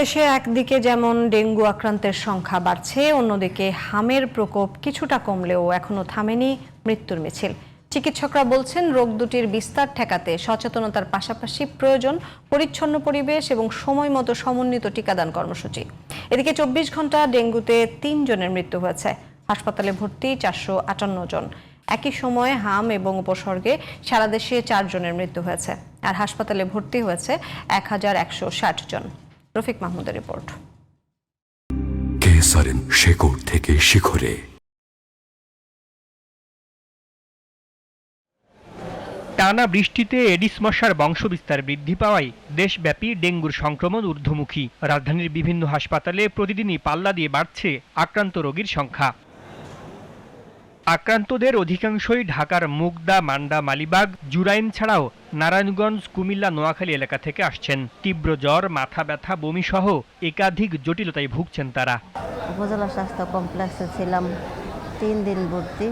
দেশে একদিকে যেমন ডেঙ্গু আক্রান্তের সংখ্যা বাড়ছে, অন্যদিকে হামের প্রকোপ কিছুটা কমলেও এখনো থামেনি মৃত্যুর মিছিল। চিকিৎসকরা বলছেন, রোগ দুটির বিস্তার ঠেকাতে সচেতনতার পাশাপাশি প্রয়োজন পরিচ্ছন্ন পরিবেশ এবং সময় মতো সমন্বিত টিকাদান কর্মসূচি। এদিকে 24 ঘন্টা ডেঙ্গুতে 3 জনের মৃত্যু হয়েছে, হাসপাতালে ভর্তি 458 জন। একই সময়ে হাম এবং উপসর্গে সারা দেশে 4 জনের মৃত্যু হয়েছে, আর হাসপাতালে ভর্তি হয়েছে 1160 জন। রফিক মাহমুদের রিপোর্ট। কেসারেন শেকড় থেকে শিখরে। টানা বৃষ্টিতে এডিস মশার বংশবিস্তার বৃদ্ধি পাওয়ায় দেশব্যাপী ডেঙ্গুর সংক্রমণ ঊর্ধ্বমুখী। রাজধানীর বিভিন্ন হাসপাতালে প্রতিদিনই পাল্লা দিয়ে বাড়ছে আক্রান্ত রোগীর সংখ্যা। আক্রান্তদের অধিকাংশই ঢাকার মুগদা, মান্ডা, মালিবাগ, জুরাইন ছাড়াও নারায়ণগঞ্জ, কুমিল্লা, নোয়াখালী এলাকা থেকে আসছেন। তীব্র জ্বর, মাথা ব্যথা, বমি সহ একাধিক জটিলতায় ভুগছেন তারা। উপজেলা স্বাস্থ্য কমপ্লেক্সে ছিলাম 3 দিন ভর্তি।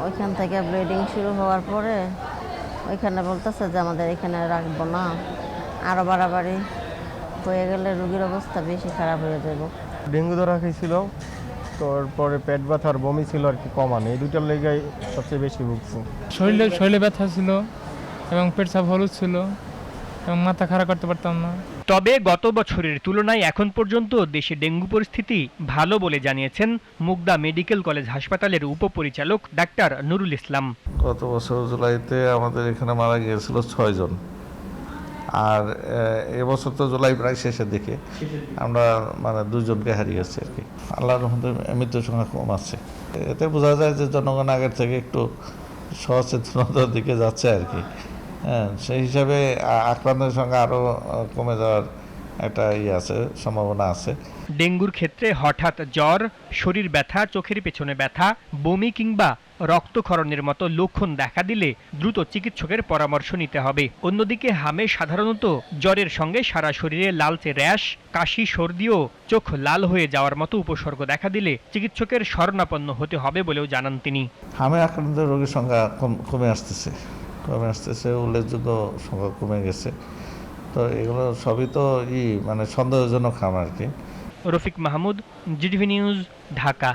ওইখান থেকে ব্লিডিং শুরু হওয়ার পরে ওইখানে বলতেছে যে আমাদের এখানে রাখবো না, আরও বাড়াবাড়ি হয়ে গেলে রোগীর অবস্থা বেশি খারাপ হয়ে যাব। ডেঙ্গু ধরা খেয়েছিল, তারপরে পেট ব্যথা আর বমি ছিল আর কি কমানো, এই দুটার লেগে সবচেয়ে বেশি ভুগছি। শরীরে ব্যথা ছিল এবং পেট সাফ হলুদ ছিল এবং মাথা খারাপ করতে পারতাম না। তবে গত বছরের তুলনায় এখন পর্যন্ত দেশে ডেঙ্গু পরিস্থিতি ভালো বলে জানিয়েছেন মুগদা মেডিকেল কলেজ হাসপাতালের উপপরিচালক ডাক্তার নুরুল ইসলাম। গত বছর জুলাইতে আমাদের এখানে মারা গিয়েছিল 6 জন, আর এবছর তো জুলাই প্রায় শেষের দিকে আমরা 2 জনকে হারিয়েছি আর কি। আল্লাহর রহমতে মৃত্যুর সংখ্যা কম আছে। এতে বোঝা যায় যে জনগণ আগের থেকে একটু সচেতনতার দিকে যাচ্ছে আর কি। হ্যাঁ, সেই হিসাবে আক্রান্তের সংখ্যা আরও কমে যাওয়ার একটা আছে, সম্ভাবনা আছে। ডেঙ্গুর ক্ষেত্রে হঠাৎ জ্বর, শরীর ব্যথা, চোখের পেছনে ব্যথা, বমি কিংবা রক্তক্ষরণের মতো লক্ষণ দেখা দিলে দ্রুত চিকিৎসকের পরামর্শ নিতে হবে। অন্যদিকে হামে সাধারণত জ্বরের সঙ্গে সারা শরীরে লালচে র্যাশ, কাশি, সর্দি ও চোখ লাল হয়ে যাওয়ার মতো উপসর্গ দেখা দিলে চিকিৎসকের শরণাপন্ন হতে হবে বলেও জানান তিনি। হামে আক্রান্ত রোগীর সংখ্যা কমে আসতেছে, উল্লেখযোগ্য সংখ্যা কমে গেছে। তো এগুলো সবই তো সন্দেহজনক হাম আর কি। Rafiq Mahmud, GTV news, Dhaka.